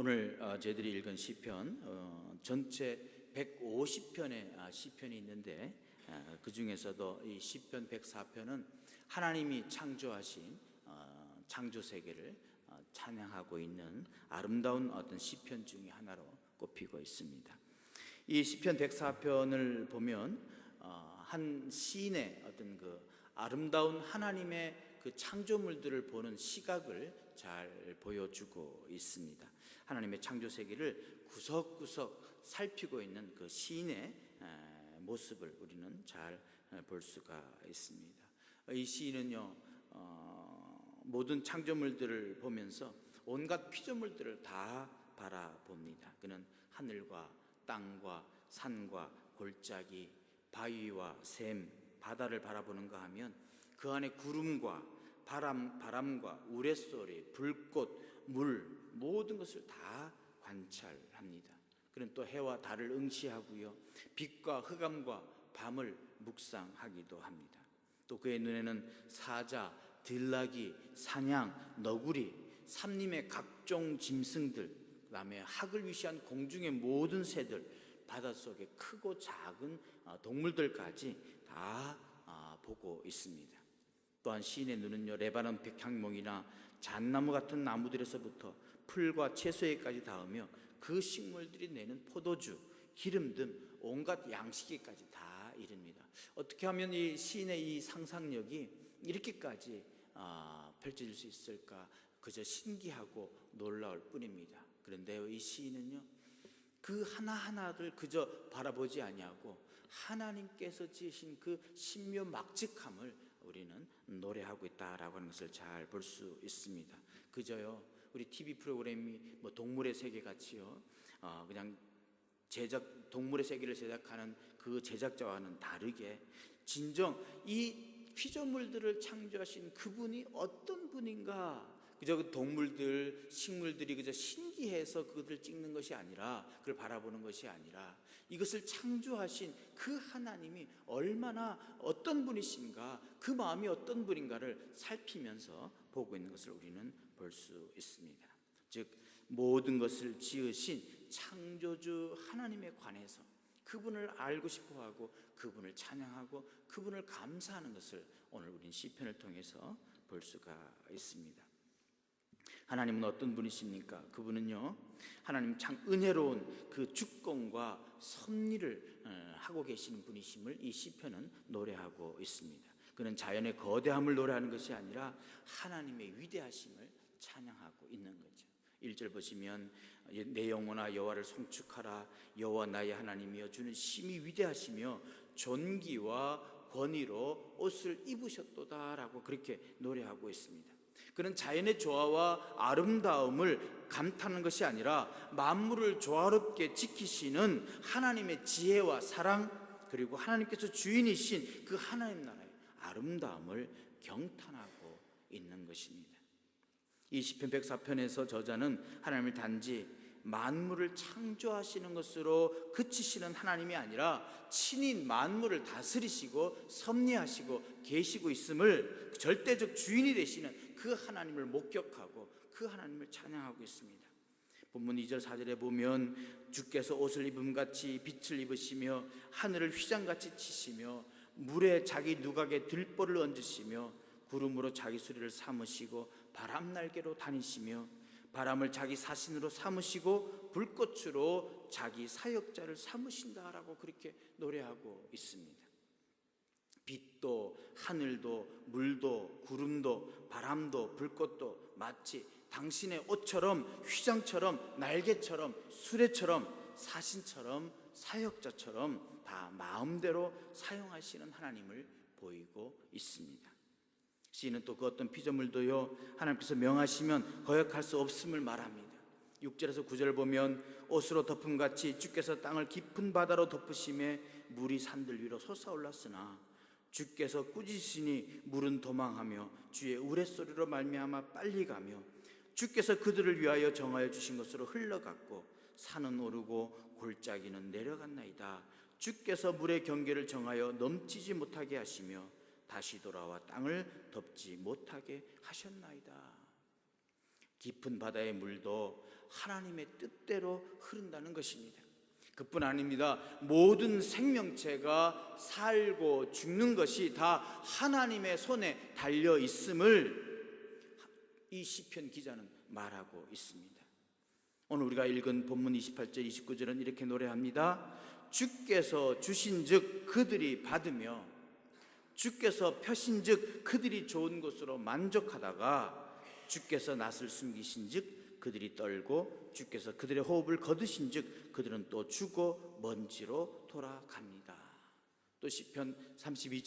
오늘 저희들이 읽은 시편 전체 150편의 시편이 있는데 그 중에서도 이 시편 104편은 하나님이 창조하신 창조 세계를 찬양하고 있는 아름다운 어떤 시편 중에 하나로 꼽히고 있습니다. 이 시편 104편을 보면 한 시인의 어떤 그 아름다운 하나님의 그 창조물들을 보는 시각을 잘 보여주고 있습니다. 하나님의 창조 세계를 구석구석 살피고 있는 그 시인의 모습을 우리는 잘 볼 수가 있습니다. 이 시인은요, 모든 창조물들을 보면서 온갖 피조물들을 다 바라봅니다. 그는 하늘과 땅과 산과 골짜기, 바위와 샘, 바다를 바라보는가 하면 그 안에 구름과 바람과 우레소리, 불꽃, 물 모든 것을 다 관찰합니다. 그는 또 해와 달을 응시하고요, 빛과 흑암과 밤을 묵상하기도 합니다. 또 그의 눈에는 사자, 들나귀, 사냥, 너구리, 산림의 각종 짐승들, 그 다음에 학을 위시한 공중의 모든 새들, 바닷속의 크고 작은 동물들까지 다 보고 있습니다. 또한 시인의 눈은요, 레바논 백향목이나 잣나무 같은 나무들에서부터 풀과 채소에까지 닿으며 그 식물들이 내는 포도주, 기름 등 온갖 양식에까지 다 이릅니다. 어떻게 하면 이 시인의 이 상상력이 이렇게까지 펼쳐질 수 있을까? 그저 신기하고 놀라울 뿐입니다. 그런데요, 이 시인은요, 그 하나하나를 그저 바라보지 아니하고 하나님께서 지으신 그 신묘막측함을 우리는 노래하고 있다라고 하는 것을 잘 볼 수 있습니다. 그저요, 우리 TV 프로그램이 뭐 동물의 세계 같이요, 그냥 동물의 세계를 제작하는 그 제작자와는 다르게 진정 이 피조물들을 창조하신 그분이 어떤 분인가, 그저 그 동물들, 식물들이 그저 신기해서 그것을 찍는 것이 아니라, 그걸 바라보는 것이 아니라, 이것을 창조하신 그 하나님이 얼마나 어떤 분이신가, 그 마음이 어떤 분인가를 살피면서 보고 있는 것을 우리는 볼 수 있습니다. 즉, 모든 것을 지으신 창조주 하나님에 관해서 그분을 알고 싶어하고 그분을 찬양하고 그분을 감사하는 것을 오늘 우리는 시편을 통해서 볼 수가 있습니다. 하나님은 어떤 분이십니까? 그분은요, 하나님 참 은혜로운 그 주권과 섭리를 하고 계시는 분이심을 이 시편은 노래하고 있습니다. 그는 자연의 거대함을 노래하는 것이 아니라 하나님의 위대하심을 찬양하고 있는 거죠. 1절 보시면 내 영혼아 여호와를 송축하라. 여호와 나의 하나님이여, 주는 심히 위대하시며 존귀와 권위로 옷을 입으셨도다라고 그렇게 노래하고 있습니다. 그는 자연의 조화와 아름다움을 감탄하는 것이 아니라 만물을 조화롭게 지키시는 하나님의 지혜와 사랑, 그리고 하나님께서 주인이신 그 하나님 나라의 아름다움을 경탄하고 있는 것입니다. 이 시편 104편에서 저자는 하나님을 단지 만물을 창조하시는 것으로 그치시는 하나님이 아니라 친히 만물을 다스리시고 섭리하시고 계시고 있음을, 절대적 주인이 되시는 그 하나님을 목격하고 그 하나님을 찬양하고 있습니다. 본문 2절 4절에 보면 주께서 옷을 입음같이 빛을 입으시며 하늘을 휘장같이 치시며 물에 자기 누각에 들보를 얹으시며 구름으로 자기 수리를 삼으시고 바람날개로 다니시며 바람을 자기 사신으로 삼으시고 불꽃으로 자기 사역자를 삼으신다라고 그렇게 노래하고 있습니다. 빛도 하늘도 물도 구름도 바람도 불꽃도 마치 당신의 옷처럼, 휘장처럼, 날개처럼, 수레처럼, 사신처럼, 사역자처럼 다 마음대로 사용하시는 하나님을 보이고 있습니다. 시인은 또 그 어떤 피조물도요, 하나님께서 명하시면 거역할 수 없음을 말합니다. 6절에서 9절을 보면 옷으로 덮음같이 주께서 땅을 깊은 바다로 덮으심에 물이 산들 위로 솟아올랐으나 주께서 꾸짖으시니 물은 도망하며 주의 우레소리로 말미암아 빨리 가며 주께서 그들을 위하여 정하여 주신 것으로 흘러갔고 산은 오르고 골짜기는 내려갔나이다. 주께서 물의 경계를 정하여 넘치지 못하게 하시며 다시 돌아와 땅을 덮지 못하게 하셨나이다. 깊은 바다의 물도 하나님의 뜻대로 흐른다는 것입니다. 그뿐 아닙니다. 모든 생명체가 살고 죽는 것이 다 하나님의 손에 달려 있음을 이 시편 기자는 말하고 있습니다. 오늘 우리가 읽은 본문 28절 29절은 이렇게 노래합니다. 주께서 주신즉 그들이 받으며 주께서 펴신즉 그들이 좋은 것으로 만족하다가 주께서 낯을 숨기신즉 그들이 떨고 주께서 그들의 호흡을 거두신즉 그들은 또 죽어 먼지로 돌아갑니다. 또 시편 32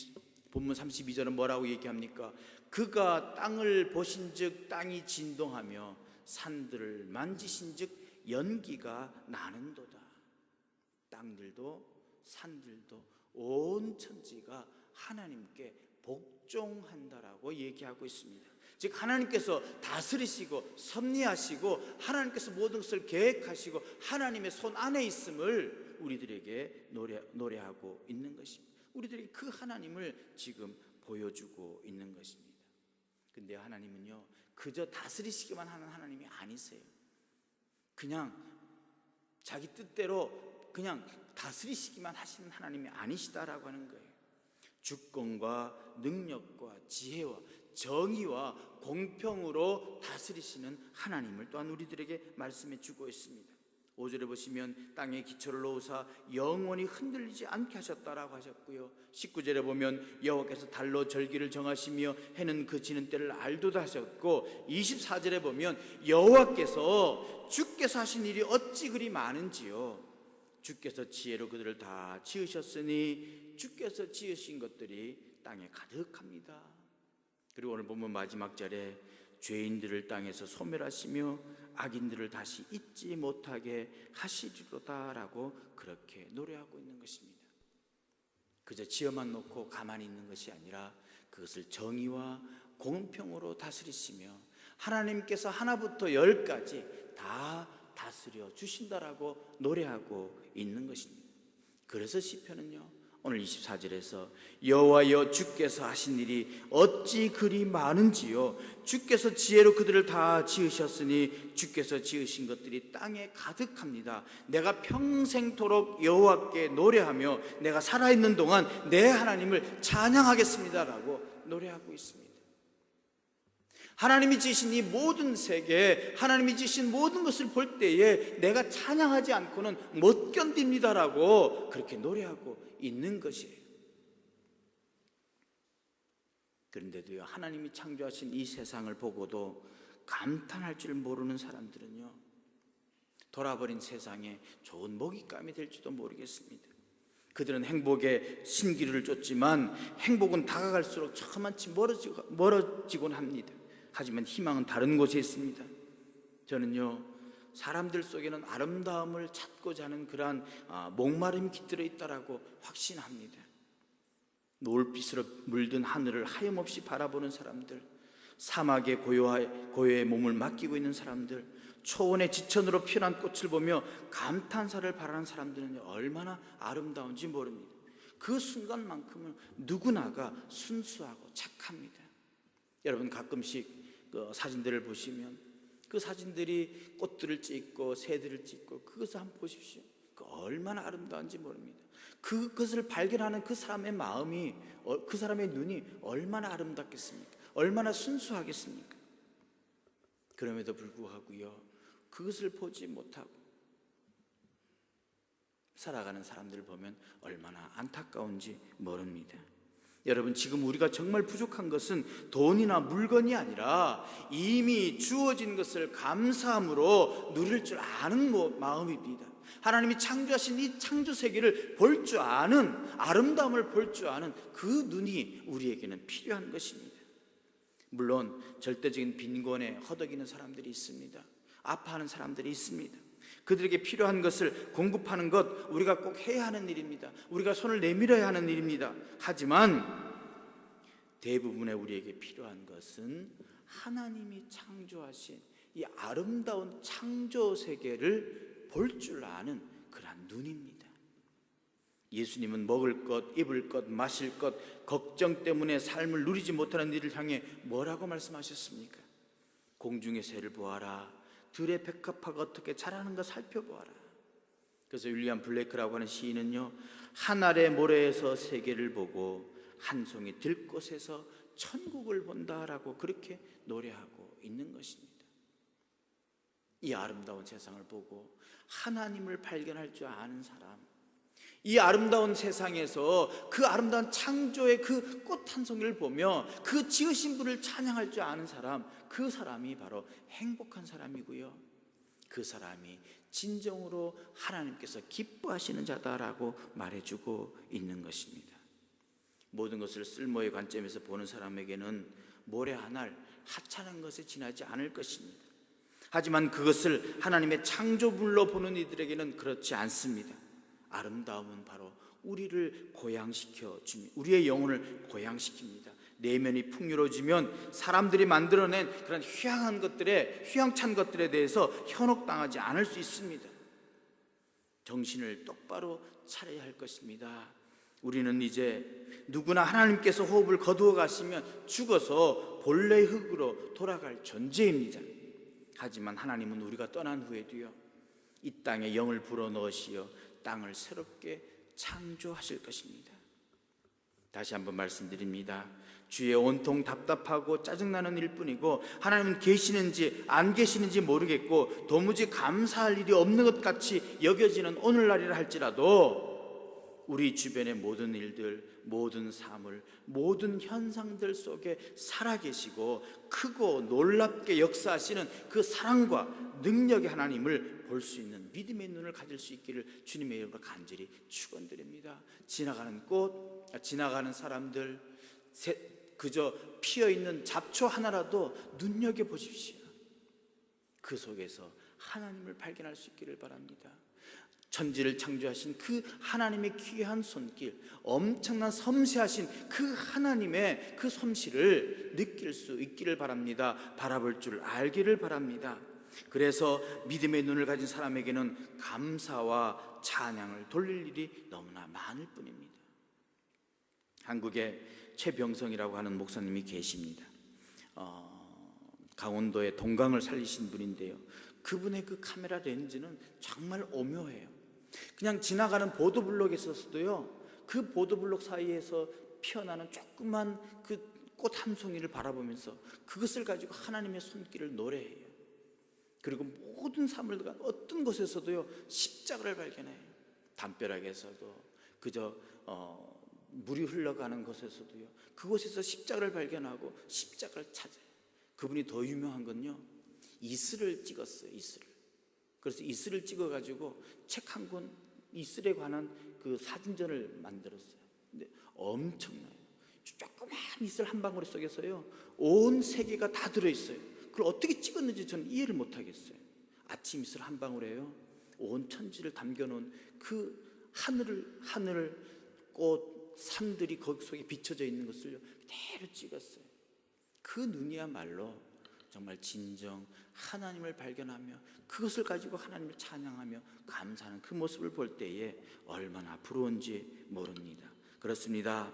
본문 32절은 뭐라고 얘기합니까? 그가 땅을 보신즉 땅이 진동하며 산들을 만지신즉 연기가 나는도다. 땅들도 산들도 온 천지가 하나님께 복종한다라고 얘기하고 있습니다. 즉 하나님께서 다스리시고 섭리하시고 하나님께서 모든 것을 계획하시고 하나님의 손 안에 있음을 우리들에게 노래하고 있는 것입니다. 우리들이 그 하나님을 지금 보여주고 있는 것입니다. 근데 하나님은요, 그저 다스리시기만 하는 하나님이 아니세요. 그냥 자기 뜻대로 그냥 다스리시기만 하시는 하나님이 아니시다라고 하는 거예요. 주권과 능력과 지혜와 정의와 공평으로 다스리시는 하나님을 또한 우리들에게 말씀해 주고 있습니다. 5절에 보시면 땅에 기초를 놓으사 영원히 흔들리지 않게 하셨다라고 하셨고요. 19절에 보면 여호와께서 달로 절기를 정하시며 해는 그 지는 때를 알도다 하셨고, 24절에 보면 여호와께서 주께서 하신 일이 어찌 그리 많은지요. 주께서 지혜로 그들을 다 지으셨으니 주께서 지으신 것들이 땅에 가득합니다. 그리고 오늘 보면 마지막 절에 죄인들을 땅에서 소멸하시며 악인들을 다시 잊지 못하게 하시리로다라고 그렇게 노래하고 있는 것입니다. 그저 지어만 놓고 가만히 있는 것이 아니라 그것을 정의와 공평으로 다스리시며 하나님께서 하나부터 열까지 다 다스려 주신다라고 노래하고 있는 것입니다. 그래서 시편은요, 오늘 24절에서 여호와여 주께서 하신 일이 어찌 그리 많은지요. 주께서 지혜로 그들을 다 지으셨으니 주께서 지으신 것들이 땅에 가득합니다. 내가 평생토록 여호와께 노래하며 내가 살아있는 동안 내 하나님을 찬양하겠습니다라고 노래하고 있습니다. 하나님이 지으신 이 모든 세계, 하나님이 지으신 모든 것을 볼 때에 내가 찬양하지 않고는 못 견딥니다라고 그렇게 노래하고 있는 것이에요. 그런데도요, 하나님이 창조하신 이 세상을 보고도 감탄할 줄 모르는 사람들은요, 돌아버린 세상에 좋은 먹잇감이 될지도 모르겠습니다. 그들은 행복의 신기루를 쫓지만 행복은 다가갈수록 저만치 멀어지곤 합니다. 하지만 희망은 다른 곳에 있습니다. 저는요, 사람들 속에는 아름다움을 찾고자 하는 그러한 목마름이 깃들어 있다라고 확신합니다. 노을빛으로 물든 하늘을 하염없이 바라보는 사람들, 사막의 고요의 몸을 맡기고 있는 사람들, 초원의 지천으로 피어난 꽃을 보며 감탄사를 발하는 사람들은 얼마나 아름다운지 모릅니다. 그 순간만큼은 누구나가 순수하고 착합니다. 여러분 가끔씩 그 사진들을 보시면 그 사진들이 꽃들을 찍고 새들을 찍고 그것을 한번 보십시오. 얼마나 아름다운지 모릅니다. 그것을 발견하는 그 사람의 마음이, 그 사람의 눈이 얼마나 아름답겠습니까? 얼마나 순수하겠습니까? 그럼에도 불구하고요, 그것을 보지 못하고 살아가는 사람들을 보면 얼마나 안타까운지 모릅니다. 여러분, 지금 우리가 정말 부족한 것은 돈이나 물건이 아니라 이미 주어진 것을 감사함으로 누릴 줄 아는 마음입니다. 하나님이 창조하신 이 창조 세계를 볼 줄 아는, 아름다움을 볼 줄 아는 그 눈이 우리에게는 필요한 것입니다. 물론 절대적인 빈곤에 허덕이는 사람들이 있습니다. 아파하는 사람들이 있습니다. 그들에게 필요한 것을 공급하는 것, 우리가 꼭 해야 하는 일입니다. 우리가 손을 내밀어야 하는 일입니다. 하지만 대부분의 우리에게 필요한 것은 하나님이 창조하신 이 아름다운 창조 세계를 볼 줄 아는 그러한 눈입니다. 예수님은 먹을 것, 입을 것, 마실 것, 걱정 때문에 삶을 누리지 못하는 이를 향해 뭐라고 말씀하셨습니까? 공중의 새를 보아라. 들의 백합화가 어떻게 자라는가 살펴보아라. 그래서 윌리엄 블레이크라고 하는 시인은요, 한 알의 모래에서 세계를 보고 한 송이 들꽃에서 천국을 본다라고 그렇게 노래하고 있는 것입니다. 이 아름다운 세상을 보고 하나님을 발견할 줄 아는 사람, 이 아름다운 세상에서 그 아름다운 창조의 그 꽃 한 송이를 보며 그 지으신 분을 찬양할 줄 아는 사람, 그 사람이 바로 행복한 사람이고요, 그 사람이 진정으로 하나님께서 기뻐하시는 자다라고 말해주고 있는 것입니다. 모든 것을 쓸모의 관점에서 보는 사람에게는 모래 한 알 하찮은 것에 지나지 않을 것입니다. 하지만 그것을 하나님의 창조물로 보는 이들에게는 그렇지 않습니다. 아름다움은 바로 우리를 고양시켜 줍니다. 우리의 영혼을 고양시킵니다. 내면이 풍요로워지면 사람들이 만들어낸 그런 휘황찬 것들에 대해서 현혹당하지 않을 수 있습니다. 정신을 똑바로 차려야 할 것입니다. 우리는 이제 누구나 하나님께서 호흡을 거두어 가시면 죽어서 본래의 흙으로 돌아갈 존재입니다. 하지만 하나님은 우리가 떠난 후에도요, 이 땅에 영을 불어넣으시어 땅을 새롭게 창조하실 것입니다. 다시 한번 말씀드립니다. 주의 온통 답답하고 짜증나는 일뿐이고 하나님은 계시는지 안 계시는지 모르겠고 도무지 감사할 일이 없는 것 같이 여겨지는 오늘날이라 할지라도 우리 주변의 모든 일들, 모든 사물, 모든 현상들 속에 살아계시고 크고 놀랍게 역사하시는 그 사랑과 능력의 하나님을 볼 수 있는 믿음의 눈을 가질 수 있기를 주님의 이름으로 간절히 축원드립니다. 지나가는 꽃, 지나가는 사람들, 그저 피어있는 잡초 하나라도 눈여겨보십시오. 그 속에서 하나님을 발견할 수 있기를 바랍니다. 천지를 창조하신 그 하나님의 귀한 손길, 엄청난 섬세하신 그 하나님의 그 솜씨를 느낄 수 있기를 바랍니다. 바라볼 줄 알기를 바랍니다. 그래서 믿음의 눈을 가진 사람에게는 감사와 찬양을 돌릴 일이 너무나 많을 뿐입니다. 한국에 최병성이라고 하는 목사님이 계십니다. 강원도의 동강을 살리신 분인데요, 그분의 그 카메라 렌즈는 정말 오묘해요. 그냥 지나가는 보도블록에 있어서도요, 그 보도블록 사이에서 피어나는 조그만 그 꽃 한 송이를 바라보면서 그것을 가지고 하나님의 손길을 노래해요. 그리고 모든 사물과 어떤 곳에서도요, 십자가를 발견해요. 담벼락에서도, 그저 물이 흘러가는 곳에서도요, 그곳에서 십자가를 발견하고 십자가를 찾아요. 그분이 더 유명한 건요, 이슬을 찍었어요. 이슬을. 그래서 이슬을 찍어가지고 책 한 권, 이슬에 관한 그 사진전을 만들었어요. 근데 엄청나요. 조그만 이슬 한 방울 속에서요, 온 세계가 다 들어있어요. 그걸 어떻게 찍었는지 저는 이해를 못하겠어요. 아침 이슬 한 방울에요, 온 천지를 담겨놓은 그 하늘, 꽃, 산들이 거기 속에 비춰져 있는 것을 그대로 찍었어요. 그 눈이야말로 정말 진정 하나님을 발견하며 그것을 가지고 하나님을 찬양하며 감사하는 그 모습을 볼 때에 얼마나 부러운지 모릅니다. 그렇습니다.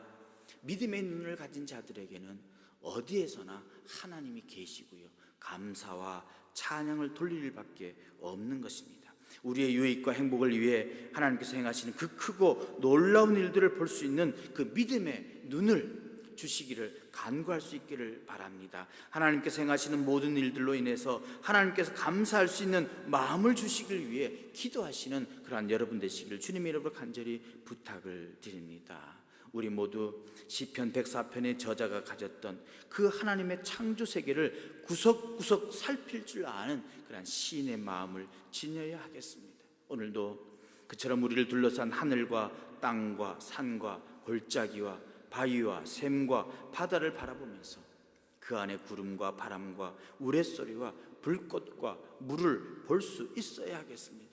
믿음의 눈을 가진 자들에게는 어디에서나 하나님이 계시고요, 감사와 찬양을 돌릴 일밖에 없는 것입니다. 우리의 유익과 행복을 위해 하나님께서 행하시는 그 크고 놀라운 일들을 볼 수 있는 그 믿음의 눈을 주시기를 간구할 수 있기를 바랍니다. 하나님께서 행하시는 모든 일들로 인해서 하나님께서 감사할 수 있는 마음을 주시길 위해 기도하시는 그러한 여러분 되시기를 주님의 이름으로 간절히 부탁을 드립니다. 우리 모두 시편 104편의 저자가 가졌던 그 하나님의 창조 세계를 구석구석 살필 줄 아는 그런 시인의 마음을 지녀야 하겠습니다. 오늘도 그처럼 우리를 둘러싼 하늘과 땅과 산과 골짜기와 바위와 샘과 바다를 바라보면서 그 안에 구름과 바람과 우레소리와 불꽃과 물을 볼 수 있어야 하겠습니다.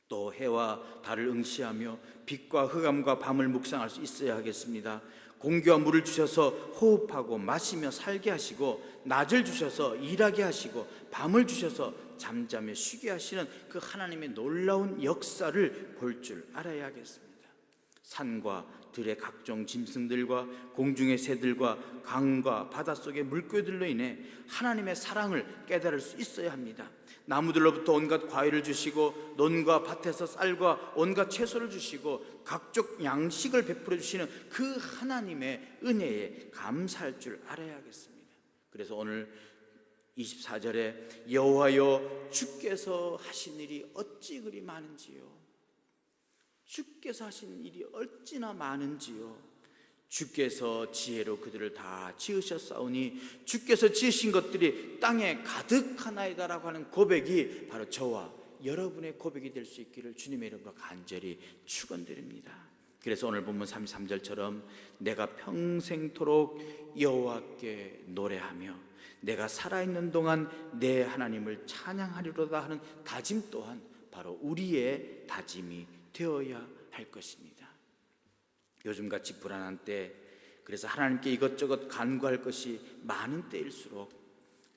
또 해와 달을 응시하며 빛과 흑암과 밤을 묵상할 수 있어야 하겠습니다. 공기와 물을 주셔서 호흡하고 마시며 살게 하시고, 낮을 주셔서 일하게 하시고, 밤을 주셔서 잠잠에 쉬게 하시는 그 하나님의 놀라운 역사를 볼 줄 알아야 하겠습니다. 산과 들의 각종 짐승들과 공중의 새들과 강과 바닷속의 물고기들로 인해 하나님의 사랑을 깨달을 수 있어야 합니다. 나무들로부터 온갖 과일을 주시고 논과 밭에서 쌀과 온갖 채소를 주시고 각종 양식을 베풀어 주시는 그 하나님의 은혜에 감사할 줄 알아야겠습니다. 그래서 오늘 24절에 여호와여 주께서 하신 일이 어찌 그리 많은지요. 주께서 하신 일이 어찌나 많은지요. 주께서 지혜로 그들을 다 지으셨사오니 주께서 지으신 것들이 땅에 가득하나이다라고 하는 고백이 바로 저와 여러분의 고백이 될 수 있기를 주님의 이름으로 간절히 축원드립니다. 그래서 오늘 본문 33절처럼 내가 평생토록 여호와께 노래하며 내가 살아있는 동안 내 하나님을 찬양하리로다 하는 다짐 또한 바로 우리의 다짐이 되어야 할 것입니다. 요즘같이 불안한 때, 그래서 하나님께 이것저것 간구할 것이 많은 때일수록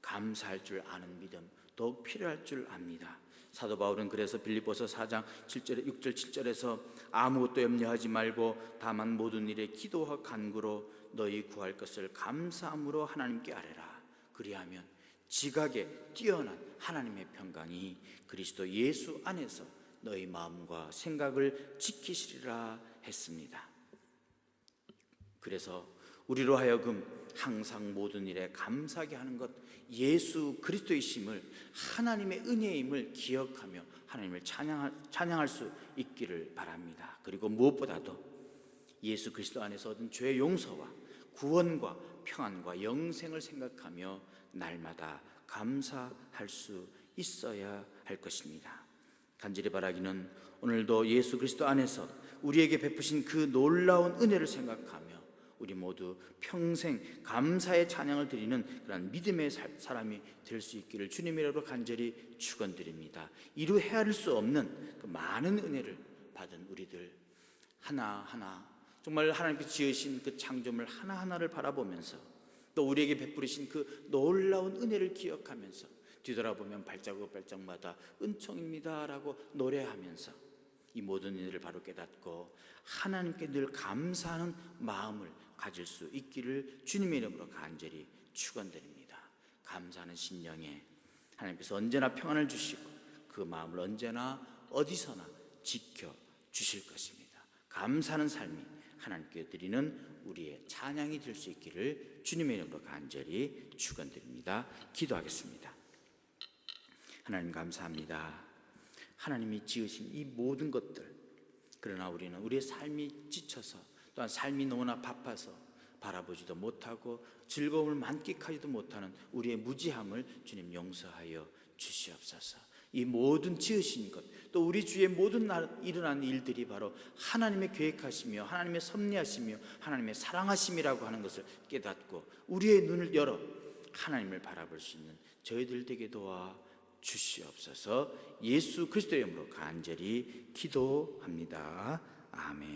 감사할 줄 아는 믿음 더욱 필요할 줄 압니다. 사도 바울은 그래서 빌립보서 4장 7절, 6절 7절에서 아무것도 염려하지 말고 다만 모든 일에 기도와 간구로 너희 구할 것을 감사함으로 하나님께 아뢰라. 그리하면 지각에 뛰어난 하나님의 평강이 그리스도 예수 안에서 너희 마음과 생각을 지키시리라 했습니다. 그래서 우리로 하여금 항상 모든 일에 감사하게 하는 것, 예수 그리스도이심을, 하나님의 은혜임을 기억하며 하나님을 찬양할 수 있기를 바랍니다. 그리고 무엇보다도 예수 그리스도 안에서 얻은 죄의 용서와 구원과 평안과 영생을 생각하며 날마다 감사할 수 있어야 할 것입니다. 간절히 바라기는 오늘도 예수 그리스도 안에서 우리에게 베푸신 그 놀라운 은혜를 생각하며 우리 모두 평생 감사의 찬양을 드리는 그런 믿음의 사람이 될 수 있기를 주님의 이름으로 간절히 축원드립니다. 이루 헤아릴 수 없는 그 많은 은혜를 받은 우리들 하나하나 정말 하나님께서 지으신 그 창조물 하나하나를 바라보면서 또 우리에게 베푸리신 그 놀라운 은혜를 기억하면서 뒤돌아보면 발자국마다 은총입니다라고 노래하면서 이 모든 일을 바로 깨닫고 하나님께 늘 감사하는 마음을 가질 수 있기를 주님의 이름으로 간절히 축원드립니다. 감사하는 심령에 하나님께서 언제나 평안을 주시고 그 마음을 언제나 어디서나 지켜 주실 것입니다. 감사하는 삶이 하나님께 드리는 우리의 찬양이 될 수 있기를 주님의 이름으로 간절히 축원드립니다. 기도하겠습니다. 하나님 감사합니다. 하나님이 지으신 이 모든 것들, 그러나 우리는 우리의 삶이 지쳐서 또한 삶이 너무나 바빠서 바라보지도 못하고 즐거움을 만끽하지도 못하는 우리의 무지함을 주님 용서하여 주시옵소서. 이 모든 지으신 것, 또 우리 주위에 모든 일어나는 일들이 바로 하나님의 계획하시며 하나님의 섭리하시며 하나님의 사랑하심이라고 하는 것을 깨닫고 우리의 눈을 열어 하나님을 바라볼 수 있는 저희들 되게 도와 주시옵소서. 예수 그리스도의 이름으로 간절히 기도합니다. 아멘.